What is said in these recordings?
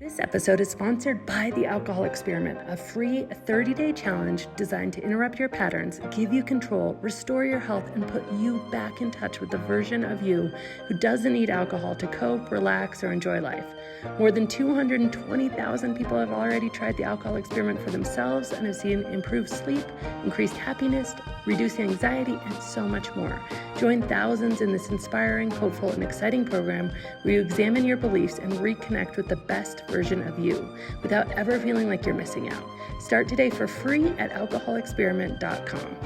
This episode is sponsored by The Alcohol Experiment, a free 30-day challenge designed to interrupt your patterns, give you control, restore your health, and put you back in touch with the version of you who doesn't need alcohol to cope, relax, or enjoy life. More than 220,000 people have already tried The Alcohol Experiment for themselves and have seen improved sleep, increased happiness, reduced anxiety, and so much more. Join thousands in this inspiring, hopeful, and exciting program where you examine your beliefs and reconnect with the best version of you without ever feeling like you're missing out. Start today for free at alcoholexperiment.com.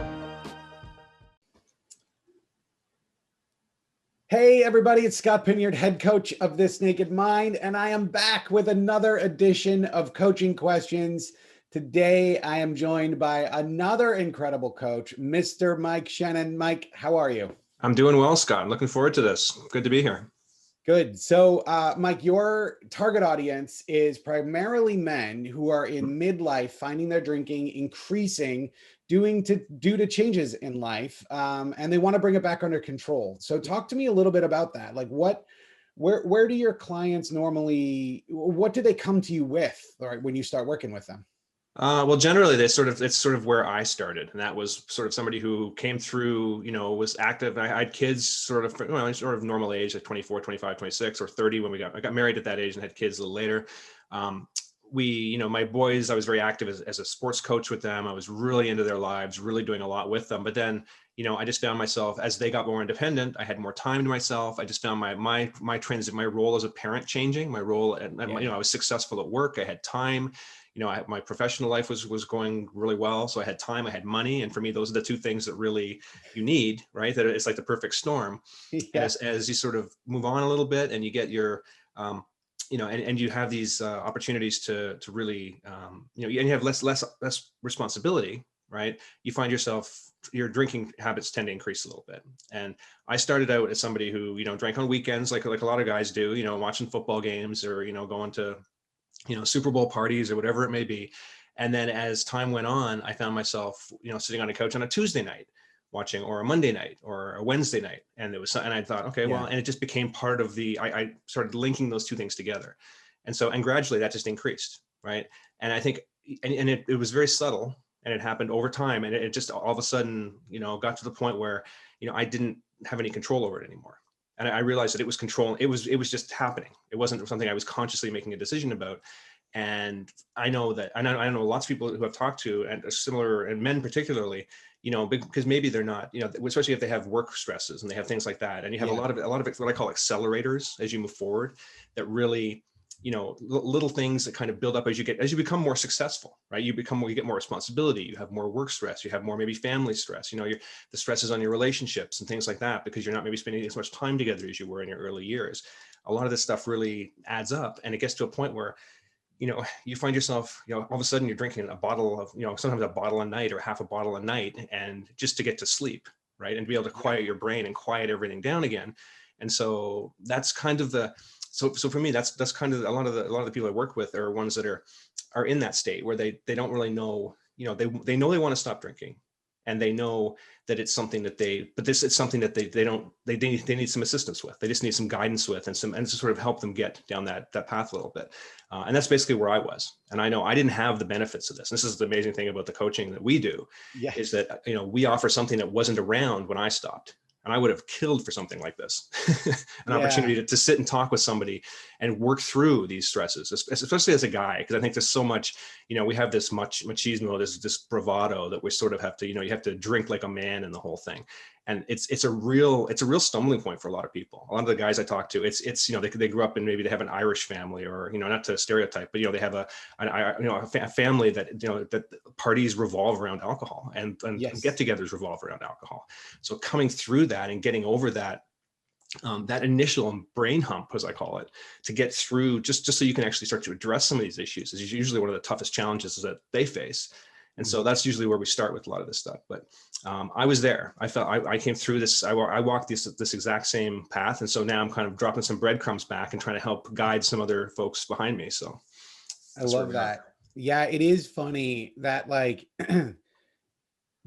Hey everybody, it's Scott Pinyard, head coach of This Naked Mind, and I am back with another edition of Coaching Questions. Today, I am joined by another incredible coach, Mr. Mike Shennan. Mike, how are you? I'm doing well, Scott. I'm looking forward to this. Good to be here. Good. So, Mike, your target audience is primarily men who are in midlife, finding their drinking increasing, due to changes in life, and they want to bring it back under control. So, talk to me a little bit about that. Like, where do your clients normally? What do they come to you with, or when you start working with them? Well, generally, it's sort of where I started, and that was sort of somebody who came through, was active. I had kids sort of normal age, like 24, 25, 26, or 30 when I got married at that age and had kids a little later. My boys, I was very active as a sports coach with them. I was really into their lives, really doing a lot with them. But then, I just found myself, as they got more independent, I had more time to myself. I just found my role as a parent changing. My role, I was successful at work. I had time. My professional life was going really well. So I had time, I had money. And for me, those are the two things that really you need, right? That it's like the perfect storm. Yeah. As you sort of move on a little bit and you get your, and you have these opportunities to really, and you have less responsibility, right? You find yourself, your drinking habits tend to increase a little bit. And I started out as somebody who, drank on weekends, like a lot of guys do, watching football games or, going to, Super Bowl parties or whatever it may be. And then as time went on, I found myself, sitting on a couch on a Tuesday night watching, or a Monday night or a Wednesday night. And I thought, okay, well, and it just became part of I started linking those two things together. And gradually that just increased. Right. And I think, and it was very subtle, and it happened over time. And it just all of a sudden, got to the point where, I didn't have any control over it anymore. And I realized that it was control. It was just happening. It wasn't something I was consciously making a decision about. And I know lots of people who I've talked to, and similar, and men particularly, because maybe they're not, especially if they have work stresses and they have things like that. And you have a lot of what I call accelerators as you move forward, that really, little things that kind of build up as you become more successful, right? You get more responsibility, you have more work stress, you have more maybe family stress, the stresses on your relationships and things like that, because you're not maybe spending as much time together as you were in your early years. A lot of this stuff really adds up, and it gets to a point where, you find yourself, all of a sudden you're drinking a bottle of, sometimes a bottle a night or half a bottle a night, and just to get to sleep, right? And to be able to quiet your brain and quiet everything down again. And so that's kind of so for me, that's kind of a lot of the people I work with are ones that are in that state where they don't really know, they know they want to stop drinking, and they know that it's something that it's something that they need some assistance with. They just need some guidance with, and to sort of help them get down that path a little bit. And that's basically where I was. And I know I didn't have the benefits of this. This is the amazing thing about the coaching that we do, is that, we offer something that wasn't around when I stopped. And I would have killed for something like this, an opportunity to sit and talk with somebody and work through these stresses, especially as a guy. Because I think there's so much, we have this much machismo, this bravado that we sort of have to, you have to drink like a man and the whole thing. And it's a real stumbling point for a lot of people. A lot of the guys I talk to, it's they grew up in, maybe they have an Irish family, or, not to stereotype, but, they have a family that, that parties revolve around alcohol, and get-togethers revolve around alcohol. So coming through that and getting over that, that initial brain hump, as I call it, to get through, just so you can actually start to address some of these issues, is usually one of the toughest challenges that they face. And so that's usually where we start with a lot of this stuff. But I was there. I felt I came through this. I walked this exact same path. And so now I'm kind of dropping some breadcrumbs back and trying to help guide some other folks behind me. So I love that. Yeah, it is funny that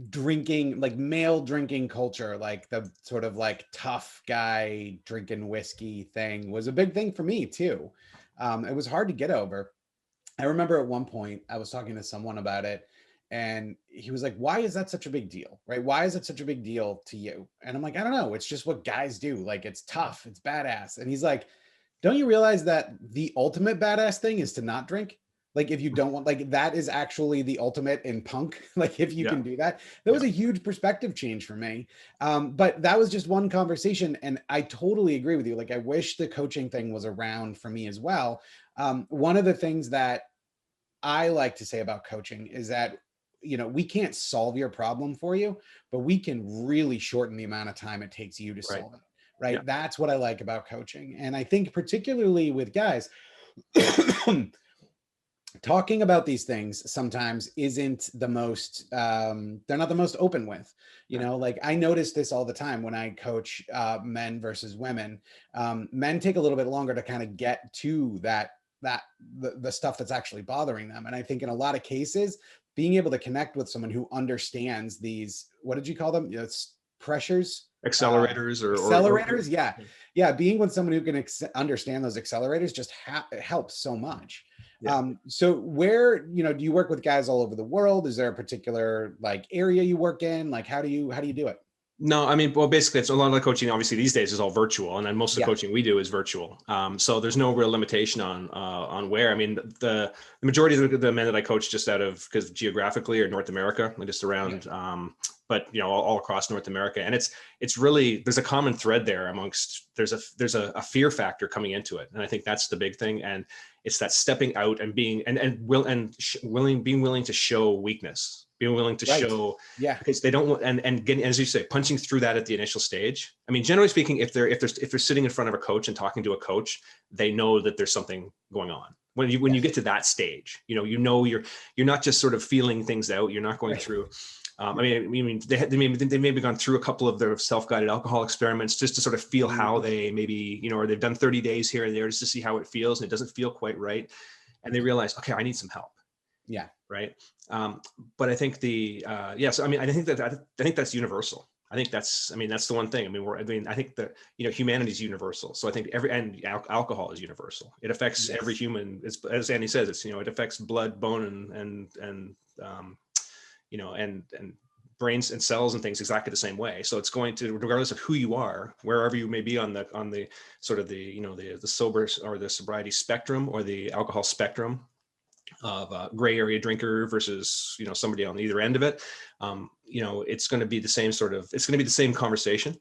drinking, like male drinking culture, like the sort of like tough guy drinking whiskey thing was a big thing for me too. It was hard to get over. I remember at one point I was talking to someone about it, and he was like, why is that such a big deal? Right? Why is it such a big deal to you? And I'm like, I don't know. It's just what guys do. Like, it's tough, it's badass. And he's like, don't you realize that the ultimate badass thing is to not drink? Like, if you don't want, like, that is actually the ultimate in punk. Like, if you Yeah. can do that, that was a huge perspective change for me. But that was just one conversation. And I totally agree with you. Like, I wish the coaching thing was around for me as well. One of the things that I like to say about coaching is that, we can't solve your problem for you, but we can really shorten the amount of time it takes you to Right. solve it. Right. Yeah. That's what I like about coaching. And I think particularly with guys, talking about these things sometimes isn't the most, they're not the most open with, like I notice this all the time when I coach men versus women. Men take a little bit longer to kind of get to the stuff that's actually bothering them. And I think in a lot of cases, being able to connect with someone who understands these, what did you call them? It's pressures, Accelerators accelerators. Yeah. Being with someone who can understand those accelerators just it helps so much. Yeah. So where, do you work with guys all over the world? Is there a particular like area you work in? Like, how do you do it? No, I mean, well, basically, it's a lot of the coaching. Obviously, these days is all virtual, and then most of the Yeah. coaching we do is virtual. So there's no real limitation on where. I mean, the majority of the men that I coach just out of because geographically are North America, like just around, but all across North America, and it's really there's a common thread there amongst there's a fear factor coming into it, and I think that's the big thing, and it's that stepping out and being being willing to show weakness. Being willing to show, because they don't want, and getting, as you say, punching through that at the initial stage. I mean, generally speaking, if they're sitting in front of a coach and talking to a coach, they know that there's something going on. When you get to that stage, you're not just sort of feeling things out. You're not going through. I mean, they maybe gone through a couple of their self-guided alcohol experiments just to sort of feel how they maybe, or they've done 30 days here and there just to see how it feels, and it doesn't feel quite right, and they realize, okay, I need some help. Yeah. Right. But I think so, I mean, I think that's universal. I think that's the one thing. I think that, humanity is universal. So I think alcohol is universal. It affects every human. It's, as Andy says, it affects blood, bone, and brains and cells and things exactly the same way. So it's going to, regardless of who you are, wherever you may be on the sort of the sober or the sobriety spectrum or the alcohol spectrum, of a gray area drinker versus somebody on either end of it, it's going to be the same conversation.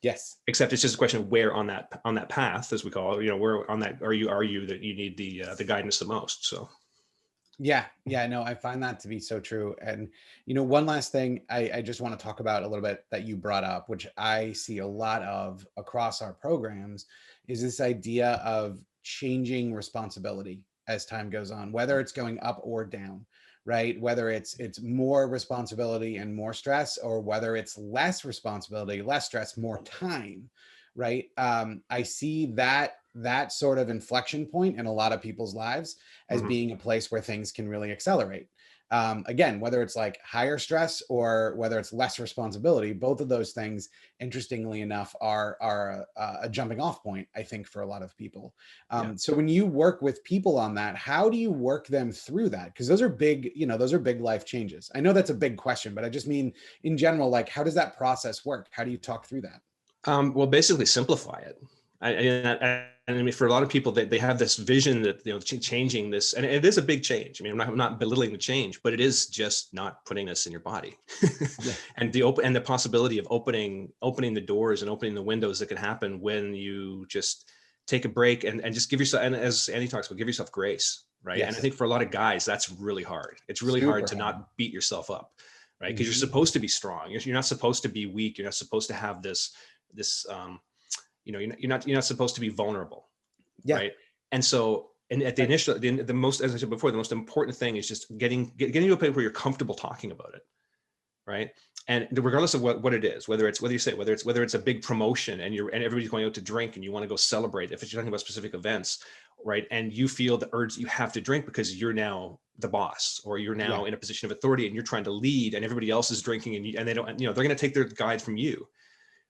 Yes, except it's just a question of where on that path, as we call it, where on that are you that you need the guidance the most. So no, I find that to be so true. And one last thing I just want to talk about a little bit that you brought up, which I see a lot of across our programs, is this idea of changing responsibility as time goes on, whether it's going up or down, right? Whether it's more responsibility and more stress, or whether it's less responsibility, less stress, more time, right? I see that sort of inflection point in a lot of people's lives as being a place where things can really accelerate. Again, whether it's like higher stress or whether it's less responsibility, both of those things, interestingly enough, are a jumping off point, I think, for a lot of people. So when you work with people on that, how do you work them through that? Because those are big life changes. I know that's a big question, but I just mean in general, like, how does that process work? How do you talk through that? Well, basically simplify it. I mean, for a lot of people, they have this vision that changing this, and it is a big change. I mean, I'm not belittling the change, but it is just not putting this in your body, and the possibility of opening the doors and opening the windows that can happen when you just take a break and just give yourself, and as Andy talks about, give yourself grace, right? Yes. And I think for a lot of guys, that's really hard. It's really hard to not beat yourself up, right? Because you're supposed to be strong. You're not supposed to be weak. You're not supposed to have this. You're not supposed to be vulnerable, right? And so, and at the initial, the most, as I said before, the most important thing is just getting to a place where you're comfortable talking about it, right? And regardless of what it is, whether it's a big promotion and everybody's going out to drink and you want to go celebrate, if you're talking about specific events, right? And you feel the urge you have to drink because you're now the boss, or you're now in a position of authority and you're trying to lead, and everybody else is drinking, and they don't, they're going to take their guide from you.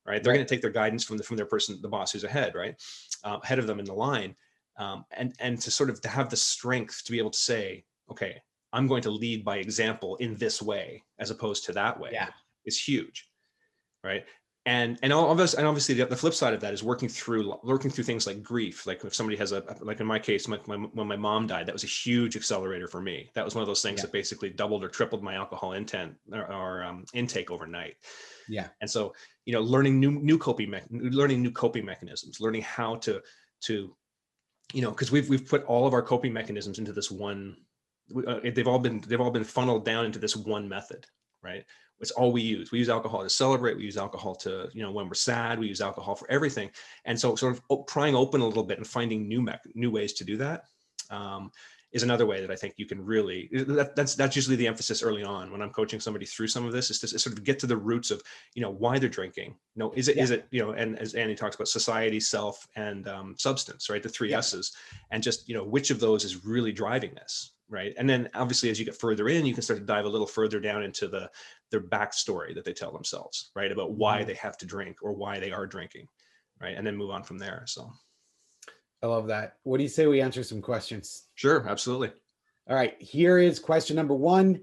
Right. They're going to take their guidance from their person, the boss who's ahead, right? Ahead of them in the line. And to sort of to have the strength to be able to say, okay, I'm going to lead by example in this way as opposed to that way, Yeah. is huge, right? And obviously the flip side of that is working through things like grief. Like if somebody has like in my case, when my mom died, that was a huge accelerator for me. That was one of those things that basically doubled or tripled my alcohol intake overnight. Yeah. And so, learning new coping mechanisms, learning how to because we've put all of our coping mechanisms into this one. They've all been funneled down into this one method, right? It's all we use. We use alcohol to celebrate. We use alcohol to, when we're sad. We use alcohol for everything. And so, sort of prying open a little bit and finding new ways to do that is another way that I think you can really. That's usually the emphasis early on when I'm coaching somebody through some of this, is to sort of get to the roots of why they're drinking. Is it and as Annie talks about, society, self, and substance, right? The three S's, and just which of those is really driving this. Right. And then obviously, as you get further in, you can start to dive a little further down into their backstory that they tell themselves, right? About why they have to drink or why they are drinking. Right. And then move on from there. So I love that. What do you say we answer some questions? Sure. Absolutely. All right. Here is question number 1.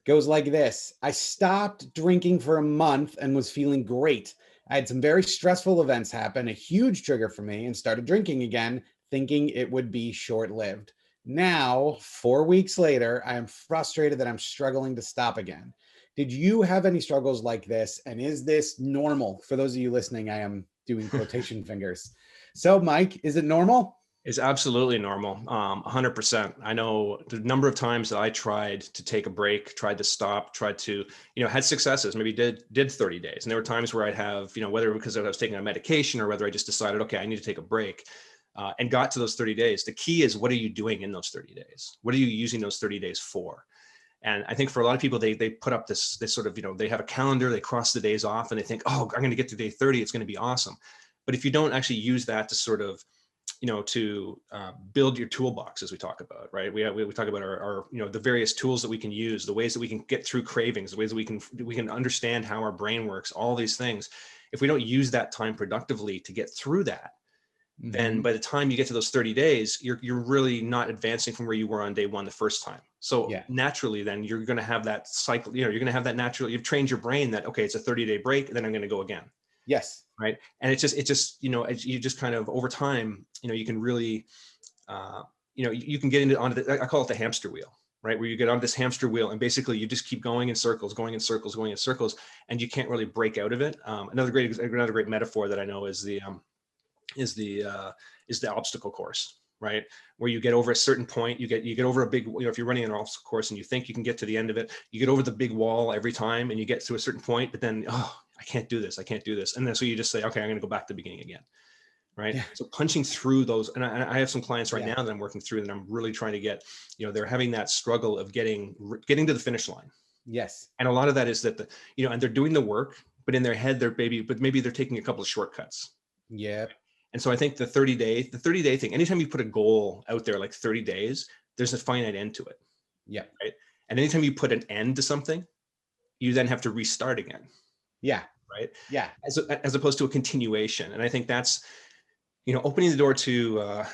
Goes like this. I stopped drinking for a month and was feeling great. I had some very stressful events happen, a huge trigger for me, and started drinking again, thinking it would be short-lived. Now, 4 weeks later, I am frustrated that I'm struggling to stop again. Did you have any struggles like this? And is this normal? For those of you listening, I am doing quotation fingers. So, Mike, is it normal? It's absolutely normal. 100%. I know the number of times that I tried to take a break, tried to stop, tried to, had successes, maybe did 30 days. And there were times where I'd have, whether because I was taking a medication or whether I just decided, okay, I need to take a break. And got to those 30 days. The key is, what are you doing in those 30 days? What are you using those 30 days for? And I think for a lot of people, they put up this sort of, they have a calendar, they cross the days off and they think, oh, I'm going to get to day 30. It's going to be awesome. But if you don't actually use that to sort of, to build your toolbox, as we talk about, right? We talk about our the various tools that we can use, the ways that we can get through cravings, the ways that we can understand how our brain works, all these things. If we don't use that time productively to get through that, then by the time you get to those 30 days, you're really not advancing from where you were on day 1 the first time. So naturally, then you're going to have that cycle, you're going to have that natural, you've trained your brain that, okay, it's a 30-day break, and then I'm going to go again. Yes. Right. And it's just, you just kind of over time, you can really, you can get onto I call it the hamster wheel, right? Where you get on this hamster wheel and basically you just keep going in circles, and you can't really break out of it. Another great metaphor that I know is the obstacle course, right? Where you get over a certain point, you get over a big, if you're running an obstacle course and you think you can get to the end of it, you get over the big wall every time and you get to a certain point, but then, I can't do this. And then so you just say, okay, I'm going to go back to the beginning again. Right. Yeah. So punching through those, and I have some clients right now that I'm working through that I'm really trying to get, they're having that struggle of getting to the finish line. Yes. And a lot of that is that and they're doing the work, but in their head, maybe they're taking a couple of shortcuts. Yeah. And so I think the 30-day thing, anytime you put a goal out there, like 30 days, there's a finite end to it. Yeah. Right. And anytime you put an end to something, you then have to restart again. Yeah. Right. Yeah. As opposed to a continuation. And I think that's, opening the door to,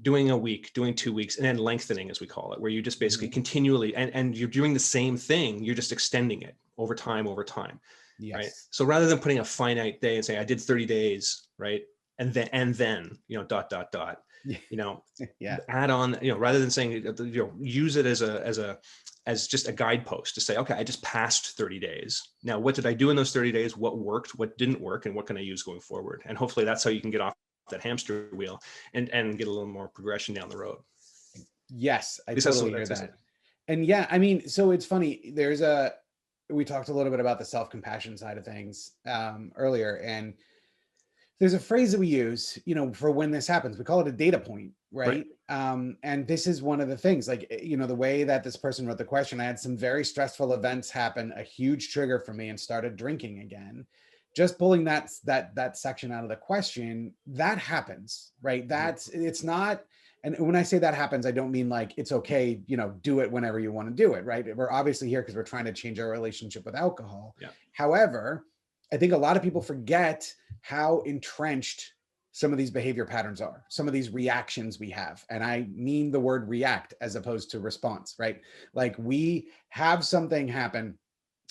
doing a week, doing 2 weeks, and then lengthening, as we call it, where you just basically continually, and you're doing the same thing, you're just extending it over time. Yes. Right. So rather than putting a finite day and say, I did 30 days, right. And then, add on, rather than saying, use it as just a guidepost to say, okay, I just passed 30 days. Now, what did I do in those 30 days? What worked, what didn't work, and what can I use going forward? And hopefully that's how you can get off that hamster wheel and get a little more progression down the road. Yes, I totally hear that. And yeah, I mean, so it's funny, we talked a little bit about the self-compassion side of things earlier, and there's a phrase that we use, for when this happens. We call it a data point, right? And this is one of the things, like, the way that this person wrote the question, I had some very stressful events happen, a huge trigger for me, and started drinking again. Just pulling that section out of the question, that happens, right? It's not, and when I say that happens, I don't mean like, it's okay, do it whenever you want to do it, right? We're obviously here because we're trying to change our relationship with alcohol. Yeah. However, I think a lot of people forget how entrenched some of these behavior patterns are, some of these reactions we have. And I mean the word react as opposed to response, right? Like we have something happen,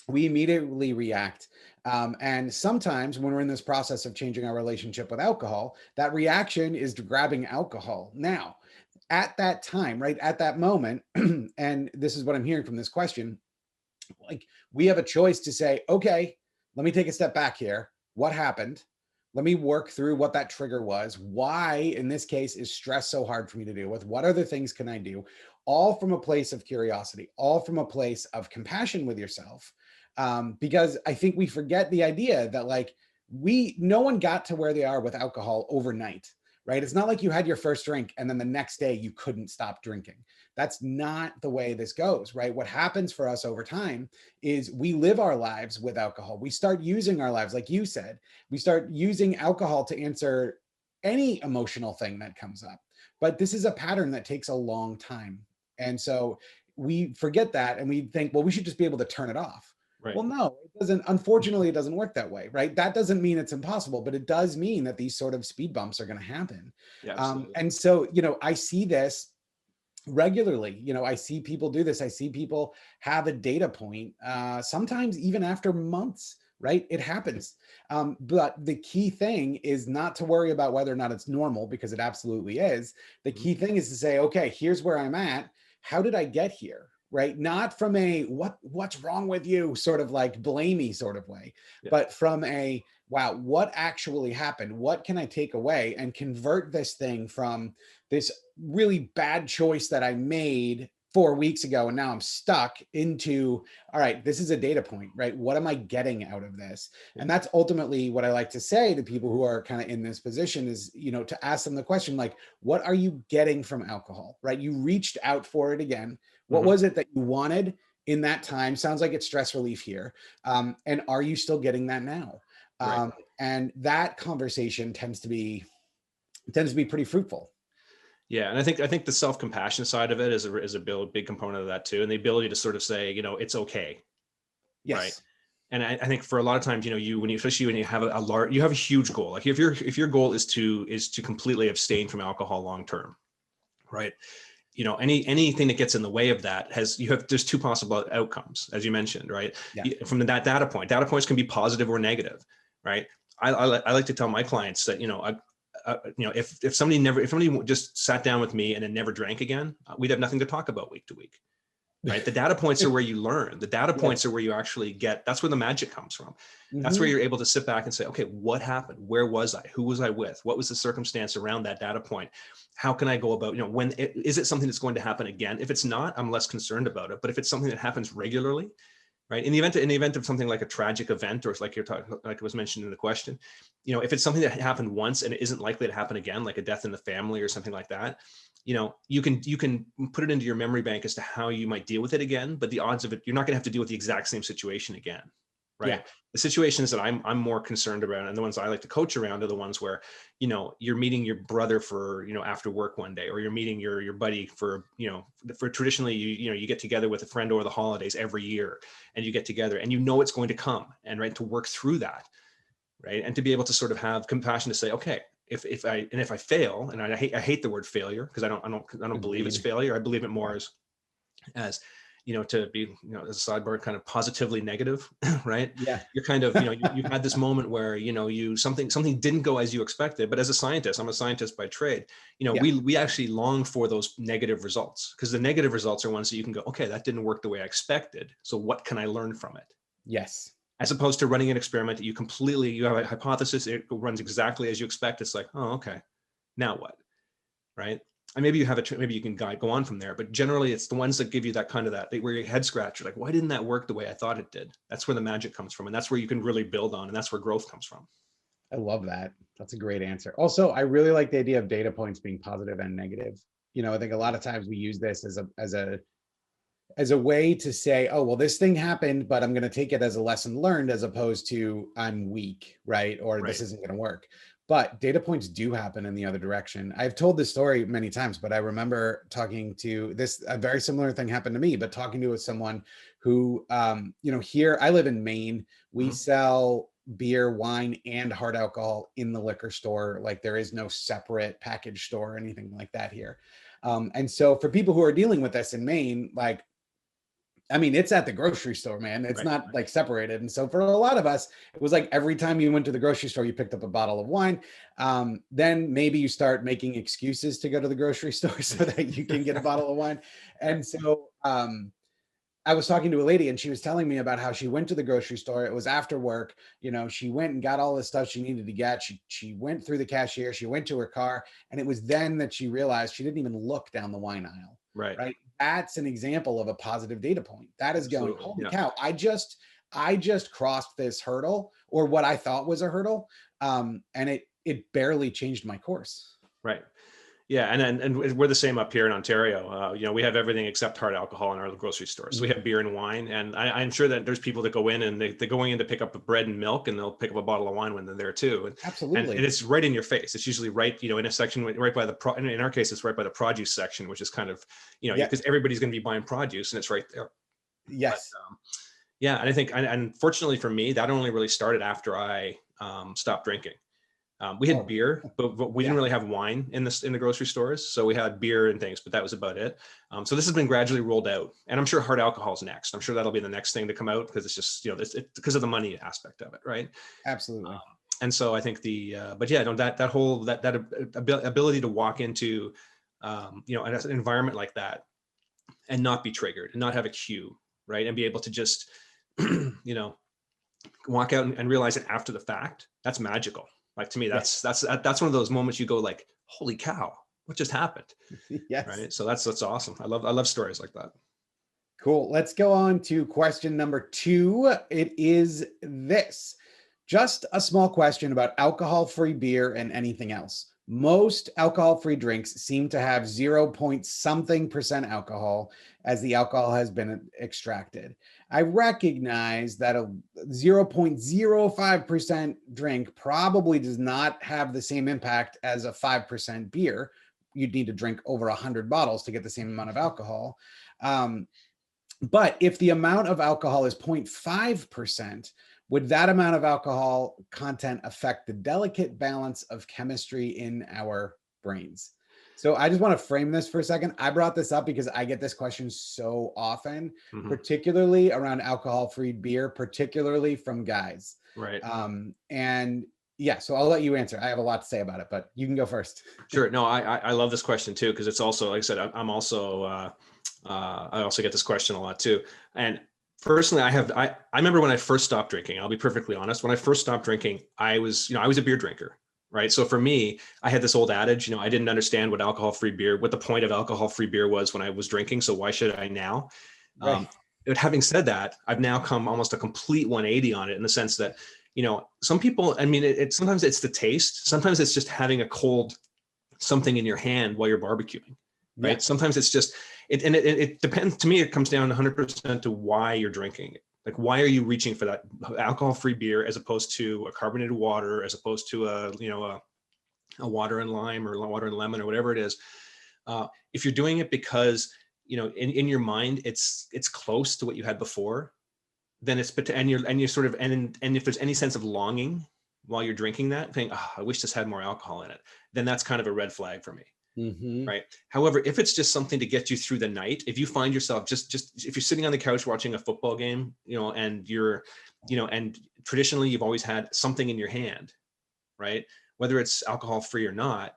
we immediately react. And sometimes when we're in this process of changing our relationship with alcohol, that reaction is grabbing alcohol. Now, at that time, right, at that moment, and this is what I'm hearing from this question, like we have a choice to say, okay, let me take a step back here. What happened? Let me work through what that trigger was. Why, in this case, is stress so hard for me to deal with? What other things can I do? All from a place of curiosity, all from a place of compassion with yourself. Because I think we forget the idea that like no one got to where they are with alcohol overnight, right? It's not like you had your first drink and then the next day you couldn't stop drinking. That's not the way this goes, right? What happens for us over time is we live our lives with alcohol. We start using our lives, like you said, we start using alcohol to answer any emotional thing that comes up. But this is a pattern that takes a long time. And so we forget that and we think, well, we should just be able to turn it off. Right. Well, no, it doesn't. Unfortunately, it doesn't work that way, right? That doesn't mean it's impossible, but it does mean that these sort of speed bumps are going to happen. Yeah, and so, I see this regularly. I see people do this. I see people have a data point, sometimes even after months, right? It happens. But the key thing is not to worry about whether or not it's normal, because it absolutely is. The key thing is to say, okay, here's where I'm at. How did I get here? Right? Not from a what's wrong with you sort of like blamey sort of way, but from a, wow, what actually happened? What can I take away and convert this thing from this really bad choice that I made 4 weeks ago and now I'm stuck into, all right, this is a data point, right? What am I getting out of this? And that's ultimately what I like to say to people who are kind of in this position is, to ask them the question, like, what are you getting from alcohol, right? You reached out for it again. What was it that you wanted in that time? Sounds like it's stress relief here. And are you still getting that now? Right. And that conversation tends to be pretty fruitful. Yeah, and I think the self-compassion side of it is a big component of that too, and the ability to sort of say, it's okay, Yes. right? And I think for a lot of times, especially when you have you have a huge goal. Like if your goal is to completely abstain from alcohol long term, right? Anything that gets in the way of that there's two possible outcomes, as you mentioned, right? Yeah. From that data points can be positive or negative, right? I like to tell my clients that, if somebody just sat down with me and then never drank again, we'd have nothing to talk about week to week, right? The data points are where you learn. The data points are where you actually that's where the magic comes from. That's where you're able to sit back and say, okay, what happened? Where was I? Who was I with? What was the circumstance around that data point? How can I go about, is it something that's going to happen again? If it's not, I'm less concerned about it. But if it's something that happens regularly, right? In the event of something like a tragic event, or like you're talking, like it was mentioned in the question, if it's something that happened once and it isn't likely to happen again, like a death in the family or something like that, you can put it into your memory bank as to how you might deal with it again. But the odds of it, you're not going to have to deal with the exact same situation again, right? Yeah. The situations that I'm more concerned about, and the ones I like to coach around, are the ones where, you're meeting your brother for, after work one day, or you're meeting your buddy for traditionally, you get together with a friend over the holidays every year, and you get together and it's going to come, and right, to work through that, right? And to be able to sort of have compassion to say, okay, if I fail, and I hate the word failure, because I don't believe it's failure. I believe it more as to be, as a sidebar, kind of positively negative, right? Yeah. You're kind of, you've had this moment where, something didn't go as you expected. But as a scientist, I'm a scientist by trade, we actually long for those negative results, because the negative results are ones that you can go, okay, that didn't work the way I expected. So what can I learn from it? Yes. As opposed to running an experiment that you have a hypothesis, it runs exactly as you expect. It's like, oh, okay, now what, right? And maybe maybe you can go on from there, but generally it's the ones that give you that kind of where your head scratch, you're like, why didn't that work the way I thought it did? That's where the magic comes from. And that's where you can really build on. And that's where growth comes from. I love that. That's a great answer. Also, I really like the idea of data points being positive and negative. I think a lot of times we use this as a way to say, oh, well, this thing happened, but I'm going to take it as a lesson learned, as opposed to I'm weak, right? Or this isn't going to work. But data points do happen in the other direction. I've told this story many times, but I remember talking to a very similar thing happened to me, but talking to someone who, here, I live in Maine. We sell beer, wine, and hard alcohol in the liquor store. Like there is no separate package store or anything like that here. And so for people who are dealing with this in Maine, like, I mean, it's at the grocery store, man. It's Right. not like separated. And so for a lot of us, it was like every time you went to the grocery store, you picked up a bottle of wine. Then maybe you start making excuses to go to the grocery store so that you can get a bottle of wine. And so I was talking to a lady and she was telling me about how she went to the grocery store. It was after work. You know, she went and got all the stuff she needed to get. She went through the cashier, she went to her car, and it was then that she realized she didn't even look down the wine aisle. Right. Right. That's an example of a positive data point. That is going, Absolutely. holy Yeah. cow, I just crossed this hurdle, or what I thought was a hurdle. And it barely changed my course. Right. Yeah, and we're the same up here in Ontario. You know, we have everything except hard alcohol in our grocery stores. So we have beer and wine, and I'm sure that there's people that go in and they're going in to pick up bread and milk, and they'll pick up a bottle of wine when they're there too. Absolutely. And it's right in your face. It's usually right, you know, in a section right by the in our case, it's right by the produce section, which is kind of, you know, because everybody's going to be buying produce, and it's right there. Yes. But, yeah, and I think, and fortunately for me, that only really started after I stopped drinking. We had beer, but we didn't really have wine in the grocery stores. So we had beer and things, but that was about it. So this has been gradually rolled out, and I'm sure hard alcohol is next. I'm sure that'll be the next thing to come out, because it's just, you know, because of the money aspect of it, right? Absolutely. And so I think but yeah, no, that whole ability to walk into, you know, an environment like that and not be triggered and not have a cue, right, and be able to just, you know, walk out and realize it after the fact. That's magical. Like, to me, that's one of those moments you go like, holy cow, what just happened? Yes. Right. So that's awesome. I love stories like that. Cool. Let's go on to question number 2. It is this. Just a small question about alcohol-free beer and anything else. Most alcohol-free drinks seem to have 0.something% alcohol as the alcohol has been extracted. I recognize that a 0.05% drink probably does not have the same impact as a 5% beer. You'd need to drink over 100 bottles to get the same amount of alcohol. But if the amount of alcohol is 0.5%, would that amount of alcohol content affect the delicate balance of chemistry in our brains? So I just want to frame this for a second. I brought this up because I get this question so often, particularly around alcohol-free beer, particularly from guys. Right. And yeah, so I'll let you answer. I have a lot to say about it, but you can go first. Sure. No, I love this question too, because it's also, like I said, I'm also, I also get this question a lot too. And personally, I remember when I first stopped drinking. I'll be perfectly honest. When I first stopped drinking, I was a beer drinker, right? So for me, I had this old adage, you know, I didn't understand what the point of alcohol-free beer was when I was drinking. So why should I now? Right. But having said that, I've now come almost a complete 180 on it, in the sense that, you know, some people, I mean, sometimes it's the taste. Sometimes it's just having a cold something in your hand while you're barbecuing, right? Yeah. Sometimes it's just, it depends. To me, it comes down 100% to why you're drinking it. Like, why are you reaching for that alcohol-free beer as opposed to a carbonated water, as opposed to a water and lime, or water and lemon, or whatever it is? If you're doing it because, you know, in your mind, it's close to what you had before, then it's, and you're sort of, and if there's any sense of longing while you're drinking that, thinking, oh, I wish this had more alcohol in it, then that's kind of a red flag for me. Right. However, if it's just something to get you through the night, if you find yourself just if you're sitting on the couch watching a football game, you know, and you're, you know, and traditionally you've always had something in your hand, right? Whether it's alcohol free or not,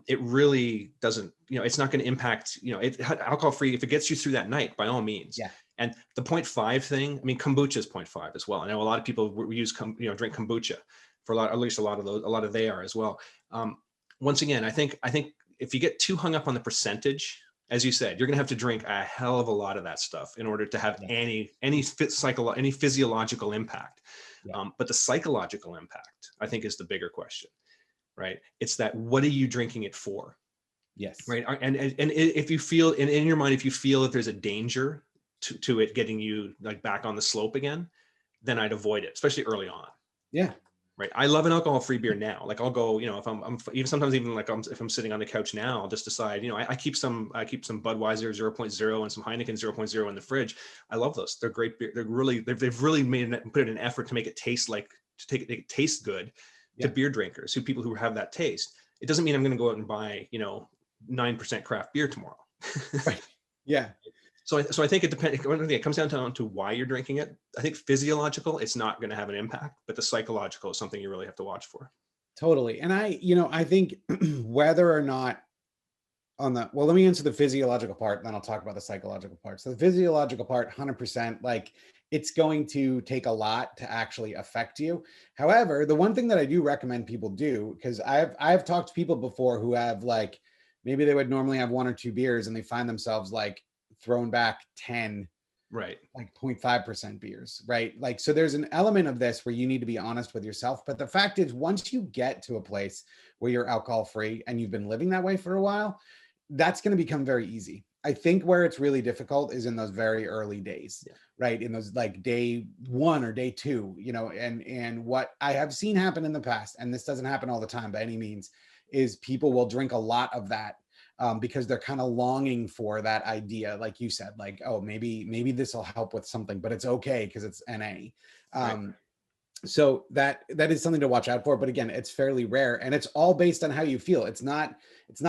it really doesn't, you know, it's not going to impact, you know, alcohol free. If it gets you through that night, by all means. Yeah. And the 0.5 thing, I mean, kombucha is 0.5 as well. I know a lot of people drink kombucha for at least a lot of they are as well. Once again, I think if you get too hung up on the percentage, as you said, you're going to have to drink a hell of a lot of that stuff in order to have any physiological impact. Yeah. But the psychological impact, I think, is the bigger question, right? It's that, what are you drinking it for? Yes. Right. And if you feel in your mind, if you feel that there's a danger to it getting you like back on the slope again, then I'd avoid it, especially early on. Yeah. Right. I love an alcohol-free beer now. Like, I'll go, you know, if I'm even sometimes, even like if I'm sitting on the couch now, I'll just decide, you know, I keep some Budweiser 0.0 and some Heineken 0.0 in the fridge. I love those. They're great beer. They've really put in an effort to make it taste like it tastes good to Yeah. beer drinkers, people who have that taste. It doesn't mean I'm going to go out and buy, 9% craft beer tomorrow. Right. Yeah. So I think it depends. It comes down to why you're drinking it. I think physiological, it's not going to have an impact, but the psychological is something you really have to watch for. Totally. And I think whether or not well, let me answer the physiological part, and then I'll talk about the psychological part. So the physiological part, 100%, like it's going to take a lot to actually affect you. However, the one thing that I do recommend people do, because I've talked to people before who have like, maybe they would normally have 1 or 2 beers and they find themselves like thrown back 10, Right. like 0.5% beers, right? Like, so there's an element of this where you need to be honest with yourself. But the fact is, once you get to a place where you're alcohol free and you've been living that way for a while, that's going to become very easy. I think where it's really difficult is in those very early days, right? In those like day 1 or day 2, and what I have seen happen in the past, and this doesn't happen all the time by any means, is people will drink a lot of that because they're kind of longing for that idea, like you said, like, oh, maybe this will help with something, but it's okay because it's NA. Right. So that is something to watch out for. But again, it's fairly rare, and it's all based on how you feel. It's not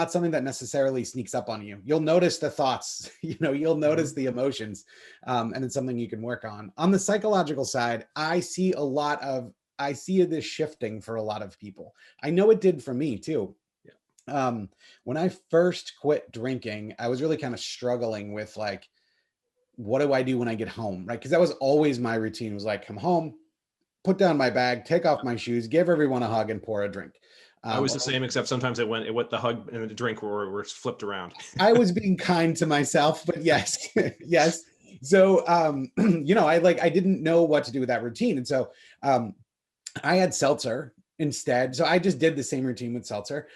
something that necessarily sneaks up on you. You'll notice the thoughts, you'll notice the emotions, and it's something you can work on. On the psychological side, I see this shifting for a lot of people. I know it did for me too. When I first quit drinking, I was really kind of struggling with like, what do I do when I get home? Right. Because that was always my routine, was like, come home, put down my bag, take off my shoes, give everyone a hug, and pour a drink. I was the same, except sometimes it went the hug and the drink were flipped around. I was being kind to myself, but yes, yes. So, I didn't know what to do with that routine. And so I had seltzer instead. So I just did the same routine with seltzer.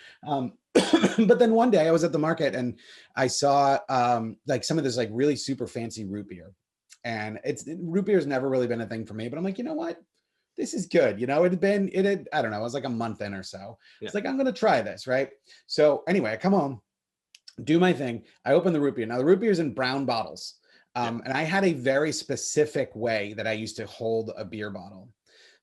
But then one day I was at the market and I saw like some of this like really super fancy root beer. And root beer has never really been a thing for me, but I'm like, you know what? This is good. I don't know, it was like a month in or so. It's like, I'm going to try this. Right. So anyway, I come home, do my thing. I open the root beer. Now the root beer is in brown bottles. And I had a very specific way that I used to hold a beer bottle.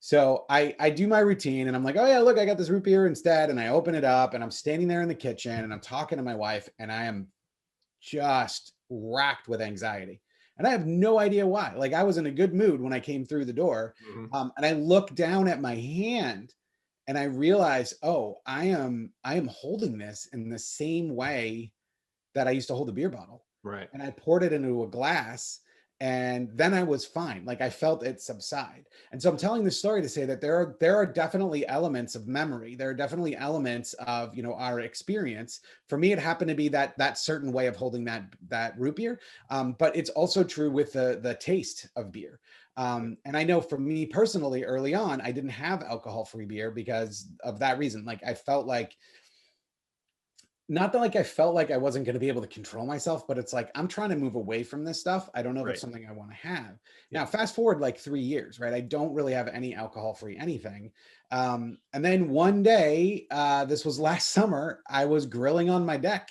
So I do my routine and I'm like, oh yeah, look, I got this root beer instead. And I open it up and I'm standing there in the kitchen and I'm talking to my wife and I am just racked with anxiety. And I have no idea why. Like, I was in a good mood when I came through the door. And I looked down at my hand and I realized, oh, I am holding this in the same way that I used to hold a beer bottle. Right. And I poured it into a glass and then I was fine. Like, I felt it subside. And so I'm telling this story to say that there are definitely elements of memory. There are definitely elements of, our experience. For me, it happened to be that certain way of holding that root beer. But it's also true with the taste of beer. And I know for me personally, early on, I didn't have alcohol-free beer because of that reason. Like, I felt like, not that like I felt like I wasn't going to be able to control myself, but it's like, I'm trying to move away from this stuff. I don't know if it's something I want to have. Now, fast forward like 3 years, right? I don't really have any alcohol-free anything. And then one day, this was last summer, I was grilling on my deck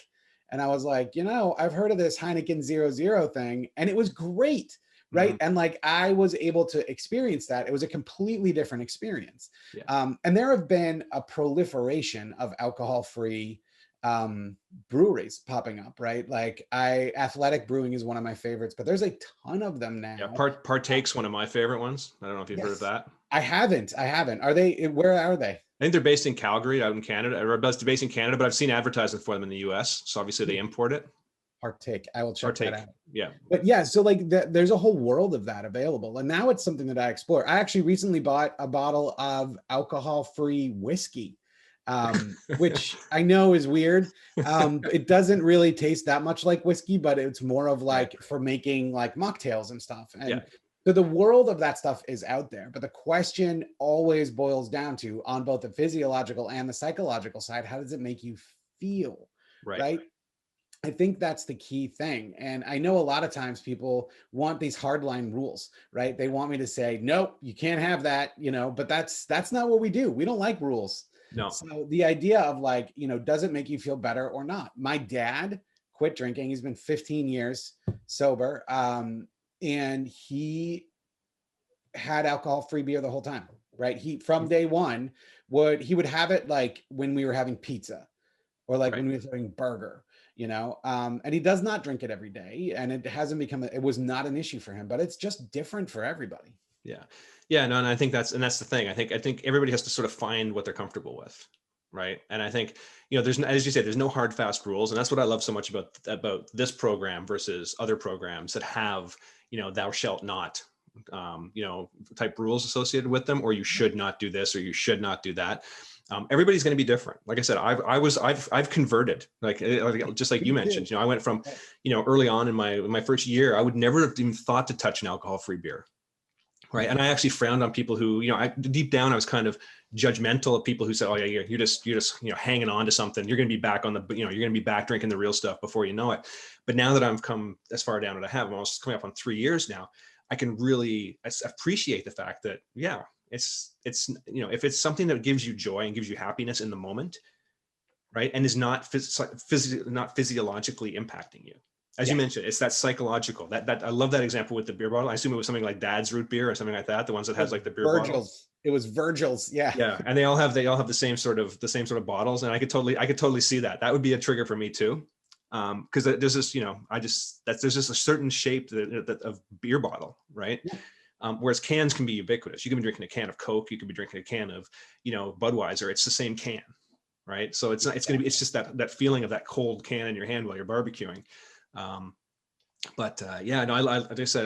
and I was like, I've heard of this Heineken 0.0 thing and it was great. Right. And like, I was able to experience that. It was a completely different experience. And there have been a proliferation of alcohol-free breweries popping up, right? Like, Athletic Brewing is one of my favorites, but there's a ton of them now. Partake's one of my favorite ones. I don't know if you've heard of that. I haven't. Where are they? I think they're based in Calgary, out in Canada, or based in Canada, but I've seen advertising for them in the US. So obviously they import it. Partake. I will check that out. Yeah. But yeah, so like there's a whole world of that available. And now it's something that I explore. I actually recently bought a bottle of alcohol-free whiskey. Which I know is weird. It doesn't really taste that much like whiskey, but it's more of like for making like mocktails and stuff. And so the world of that stuff is out there. But the question always boils down to, on both the physiological and the psychological side, how does it make you feel? Right? I think that's the key thing. And I know a lot of times people want these hardline rules, right? They want me to say, nope, you can't have that, but that's not what we do. We don't like rules. No. So the idea of like, does it make you feel better or not? My dad quit drinking. He's been 15 years sober. And he had alcohol-free beer the whole time, right? He from day one he would have it like when we were having pizza, or like when we were having burger, you know. And he does not drink it every day, and it hasn't become it was not an issue for him, but it's just different for everybody. Yeah, no, and I think that's the thing. I think everybody has to sort of find what they're comfortable with, right? And I think, you know, there's, as you said, there's no hard fast rules, and that's what I love so much about this program versus other programs that have, you know, thou shalt not, you know, type rules associated with them, or you should not do this, or you should not do that. Everybody's going to be different. Like I said, I've converted, like just like you mentioned. You know, I went from, you know, early on in my first year, I would never have even thought to touch an alcohol-free beer. Right. And I actually frowned on people who, you know, deep down, I was kind of judgmental of people who said, oh yeah, you're just, you know, hanging on to something. You're going to be back on the, you know, you're going to be back drinking the real stuff before you know it. But now that I've come as far down as I have, I'm almost coming up on 3 years now, I can really appreciate the fact that, yeah, it's, you know, if it's something that gives you joy and gives you happiness in the moment, right. And is not physiologically impacting you. As you mentioned, it's that psychological, that I love that example with the beer bottle. I assume it was something like Dad's root beer or something like that. The ones that has like the beer bottles. It was Virgil's. Yeah. Yeah. And they all have the same sort of bottles. And I could totally see that. That would be a trigger for me too. Cause there's this, you know, there's just a certain shape that of beer bottle. Right. Yeah. Whereas cans can be ubiquitous. You can be drinking a can of Coke. You could be drinking a can of, you know, Budweiser. It's the same can. Right. So it's just that feeling of that cold can in your hand while you're barbecuing. Yeah, no, like I said,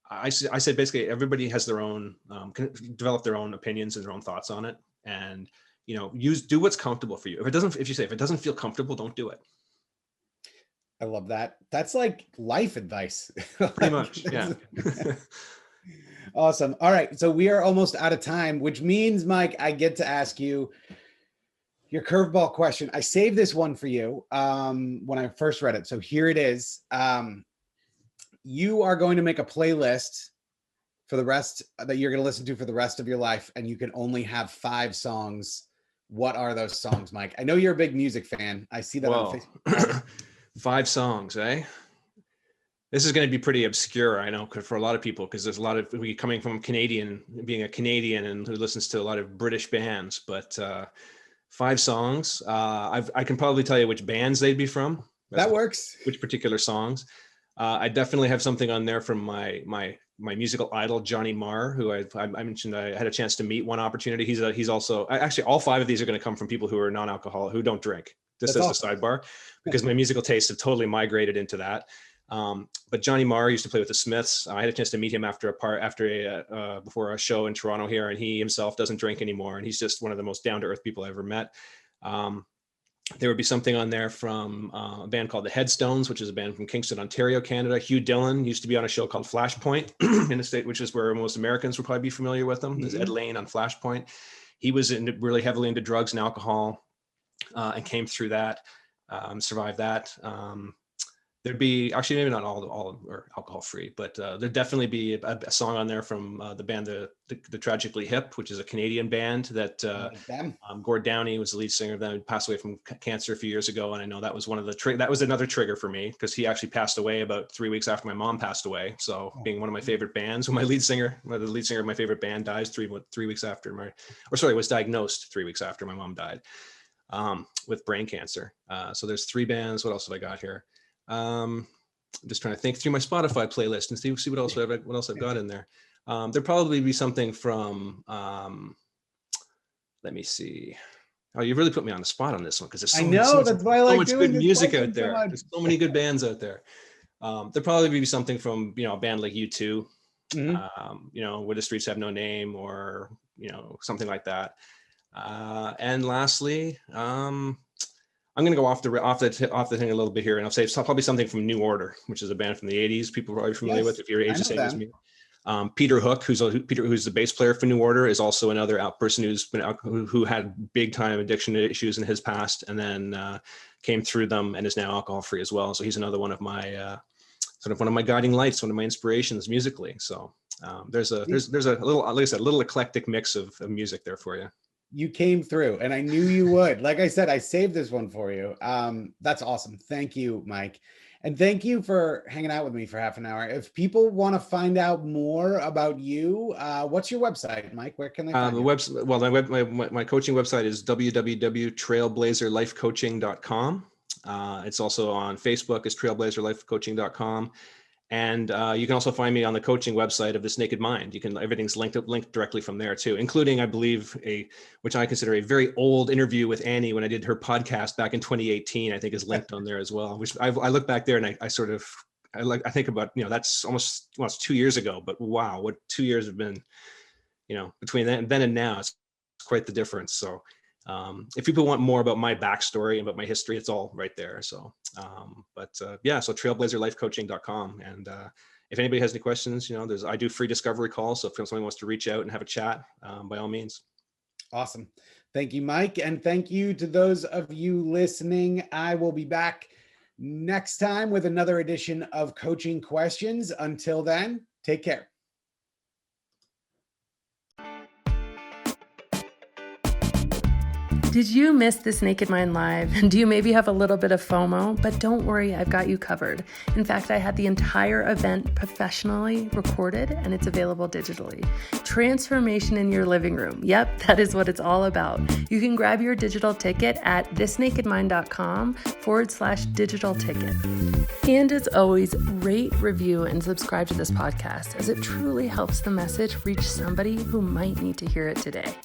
I said basically everybody has their own, can develop their own opinions and their own thoughts on it, and you know, do what's comfortable for you. If it doesn't feel comfortable, don't do it. I love that. That's like life advice. Pretty much, yeah. Awesome. All right, so we are almost out of time, which means, Mike, I get to ask you your curveball question. I saved this one for you when I first read it. So here it is. You are going to make a playlist for the rest that you're going to listen to for the rest of your life, and you can only have 5 songs. What are those songs, Mike? I know you're a big music fan. I see that on Facebook. 5 songs, eh? This is going to be pretty obscure, I know, for a lot of people, because there's a lot of coming from being a Canadian and who listens to a lot of British bands, but 5 songs. I can probably tell you which bands they'd be from. That works. Which particular songs. I definitely have something on there from my musical idol, Johnny Marr, who I mentioned I had a chance to meet one opportunity. He's also, actually all 5 of these are going to come from people who are non-alcoholic, who don't drink. Just as a sidebar, because my musical tastes have totally migrated into that. But Johnny Marr used to play with the Smiths. I had a chance to meet him before a show in Toronto here, and he himself doesn't drink anymore, and he's just one of the most down-to-earth people I ever met. There would be something on there from a band called the Headstones, which is a band from Kingston, Ontario, Canada. Hugh Dillon used to be on a show called Flashpoint in the state, which is where most Americans would probably be familiar with him. There's Ed Lane on Flashpoint. He was really heavily into drugs and alcohol, and came through that, survived that. There'd be, actually maybe not all are alcohol free, but there'd definitely be a song on there from the band the Tragically Hip, which is a Canadian band that Gord Downey was the lead singer of them. He passed away from cancer a few years ago, and I know that was that was another trigger for me, because he actually passed away about 3 weeks after my mom passed away. So being one of my favorite bands, when the lead singer of my favorite band dies 3 weeks after was diagnosed 3 weeks after my mom died with brain cancer. So there's 3 bands. What else have I got here? I'm just trying to think through my Spotify playlist and see what else I've got in there. There'll probably be something from let me see. Oh, you really put me on the spot on this one, because there's that's why I like so much good music out there. There's so many good bands out there. There'll probably be something from, you know, a band like U2, you know, Where the Streets Have No Name, or, you know, something like that. And lastly, I'm going to go off the thing a little bit here, and I'll say it's probably something from New Order, which is a band from the 80s. People are probably familiar with, if you're age the same as me. Peter Hook, who's the bass player for New Order, is also another person who had big time addiction issues in his past, and then came through them and is now alcohol free as well. So he's another one of my one of my guiding lights, one of my inspirations musically. So there's a little, like I said, a little eclectic mix of music there for you. You came through, and I knew you would. Like I said, I saved this one for you. That's awesome. Thank you, Mike. And thank you for hanging out with me for half an hour. If people want to find out more about you, what's your website, Mike? Where can they find you? My coaching website is www.trailblazerlifecoaching.com. It's also on Facebook as trailblazerlifecoaching.com. And you can also find me on the coaching website of This Naked Mind. Everything's linked directly from there too, including, I believe, which I consider a very old interview with Annie when I did her podcast back in 2018. I think is linked on there as well. Which I look back there and I think about, that's almost, it's 2 years ago, but wow, what 2 years have been, between then and now, it's quite the difference. So if people want more about my backstory and about my history, it's all right there. So, so trailblazerlifecoaching.com. And if anybody has any questions, I do free discovery calls. So if somebody wants to reach out and have a chat, by all means. Awesome. Thank you, Mike. And thank you to those of you listening. I will be back next time with another edition of Coaching Questions. Until then, take care. Did you miss This Naked Mind Live? Do you maybe have a little bit of FOMO? But don't worry, I've got you covered. In fact, I had the entire event professionally recorded and it's available digitally. Transformation in your living room. Yep, that is what it's all about. You can grab your digital ticket at thisnakedmind.com/digital ticket. And as always, rate, review, and subscribe to this podcast as it truly helps the message reach somebody who might need to hear it today.